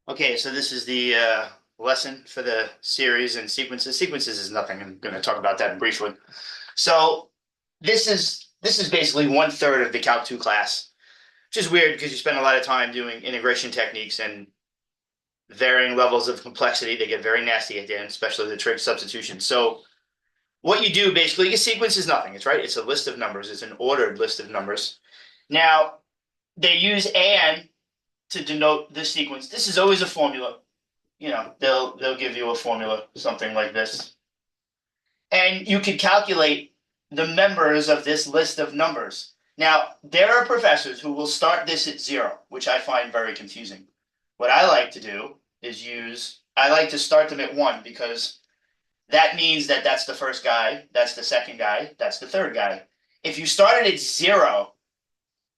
Okay, so this is the lesson for the series and sequences. Sequences is nothing. I'm going to talk about that briefly. So this is basically one third of the Calc 2 class, which is weird because you spend a lot of time doing integration techniques and varying levels of complexity. They get very nasty at the end, especially the trig substitution. So what you do basically, a sequence is nothing. It's right. It's a list of numbers. It's an ordered list of numbers. Now they use and to denote this sequence. This is always a formula. They'll give you a formula, something like this. And you can calculate the members of this list of numbers. Now, there are professors who will start this at zero, which I find very confusing. What I like to do is I like to start them at one because that means that that's the first guy, that's the second guy, that's the third guy. If you started at zero,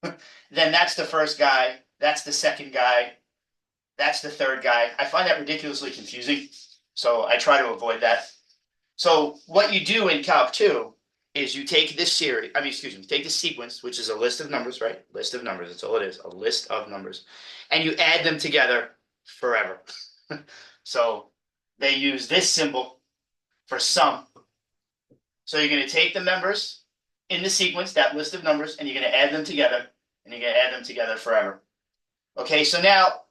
then that's the first guy, that's the second guy, that's the third guy. I find that ridiculously confusing, so I try to avoid that. So what you do in Calc 2 is you take this series, take the sequence, which is a list of numbers, right? List of numbers, that's all it is, a list of numbers. And you add them together forever. So they use this symbol for sum. So you're going to take the members in the sequence, that list of numbers, and you're going to add them together, and you're going to add them together forever. Okay, so now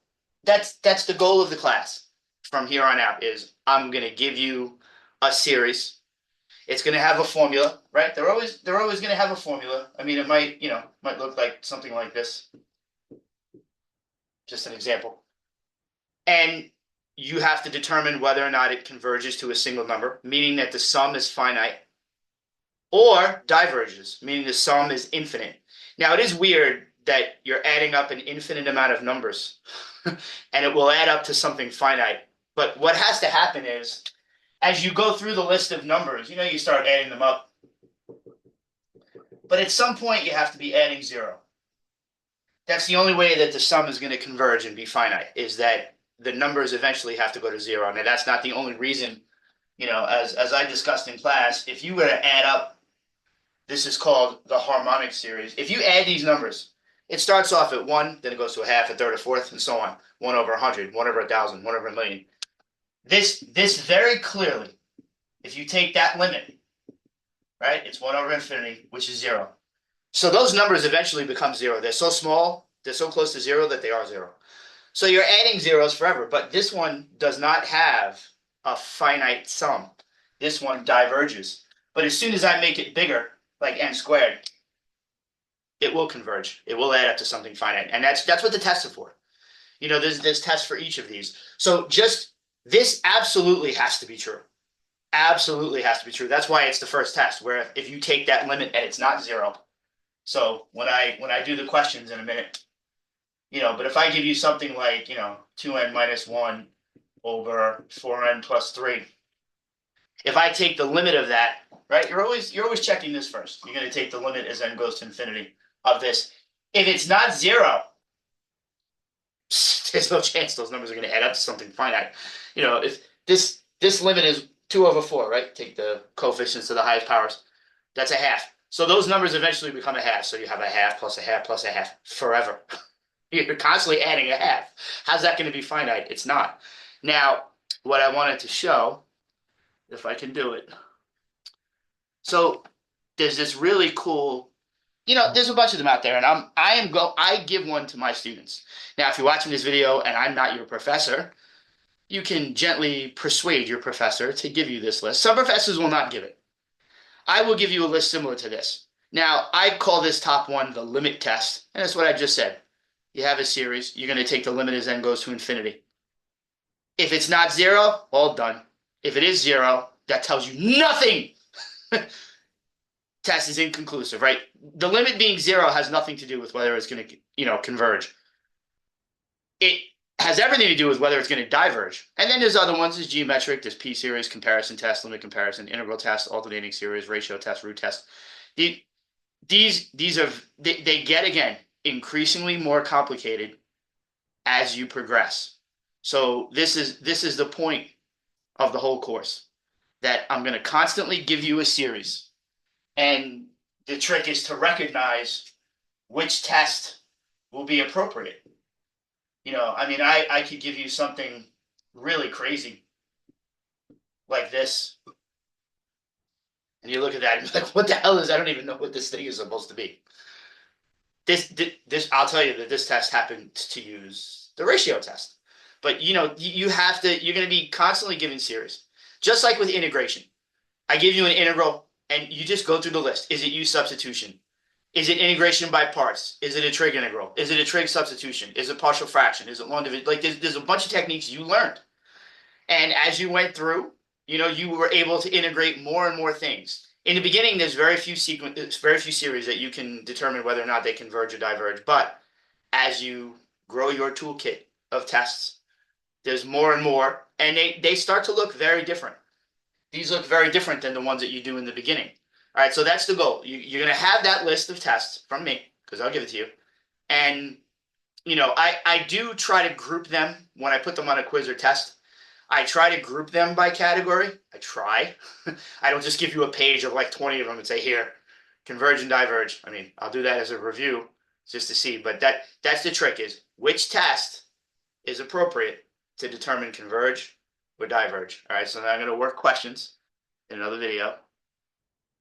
that's the goal of the class from here on out is I'm going to give you a series. It's going to have a formula, right? They're always going to have a formula. I mean, it might look like something like this. Just an example. And you have to determine whether or not it converges to a single number, meaning that the sum is finite, or diverges, meaning the sum is infinite. Now, it is weird that you're adding up an infinite amount of numbers and it will add up to something finite. But what has to happen is as you go through the list of numbers, you start adding them up. But at some point, you have to be adding zero. That's the only way that the sum is going to converge and be finite, is that the numbers eventually have to go to zero. Now, that's not the only reason, as I discussed in class, if you were to add up, this is called the harmonic series. If you add these numbers, it starts off at one, then it goes to a half, a third, a fourth, and so on. 1/100, 1/1,000, 1/1,000,000. This very clearly, if you take that limit, right, it's 1/infinity, which is zero. So those numbers eventually become zero. They're so small, they're so close to zero that they are zero. So you're adding zeros forever, but this one does not have a finite sum. This one diverges. But as soon as I make it bigger, like n squared, it will converge. It will add up to something finite. And that's what the tests are for. There's tests for each of these. So just this absolutely has to be true. Absolutely has to be true. That's why it's the first test, where if you take that limit and it's not zero. So when I do the questions in a minute, but if I give you something like, 2n minus 1 over 4n plus 3, if I take the limit of that, right, you're always checking this first. You're going to take the limit as n goes to infinity of this. If it's not zero, there's no chance those numbers are going to add up to something finite. If this limit is 2/4, right? Take the coefficients to the highest powers. That's a half. So those numbers eventually become a half. So you have a half plus a half plus a half forever. You're constantly adding a half. How's that going to be finite? It's not. Now, what I wanted to show, if I can do it. So there's this really cool, there's a bunch of them out there, and I give one to my students. Now, if you're watching this video and I'm not your professor, you can gently persuade your professor to give you this list. Some professors will not give it. I will give you a list similar to this. Now, I call this top one the limit test, and that's what I just said. You have a series, you're going to take the limit as n goes to infinity. If it's not zero, all done. If it is zero, that tells you nothing. Test is inconclusive, right? The limit being zero has nothing to do with whether it's going to, converge. It has everything to do with whether it's going to diverge. And then there's other ones, there's geometric, there's p-series, comparison test, limit comparison, integral test, alternating series, ratio test, root test. These they get, again, increasingly more complicated as you progress. So this is the point of the whole course, that I'm going to constantly give you a series. And the trick is to recognize which test will be appropriate. I mean, I could give you something really crazy like this, and you look at that and be like, what the hell is, I don't even know what this thing is supposed to be. I'll tell you that this test happened to use the ratio test. But you have to, you're going to be constantly given series. Just like with integration. I give you an integral and you just go through the list. Is it U substitution? Is it integration by parts? Is it a trig integral? Is it a trig substitution? Is it partial fraction? Is it long division? Like there's a bunch of techniques you learned. And as you went through, you were able to integrate more and more things. In the beginning, there's very few series that you can determine whether or not they converge or diverge. But as you grow your toolkit of tests, there's more and more, and they start to look very different. These look very different than the ones that you do in the beginning. All right, so that's the goal. You're going to have that list of tests from me because I'll give it to you, and I do try to group them when I put them on a quiz or test. I try to group them by category. I try. I don't just give you a page of like 20 of them and say, here, converge and diverge. I mean, I'll do that as a review just to see, but that's the trick is which test is appropriate to determine converge or diverge. All right, so now I'm going to work questions in another video.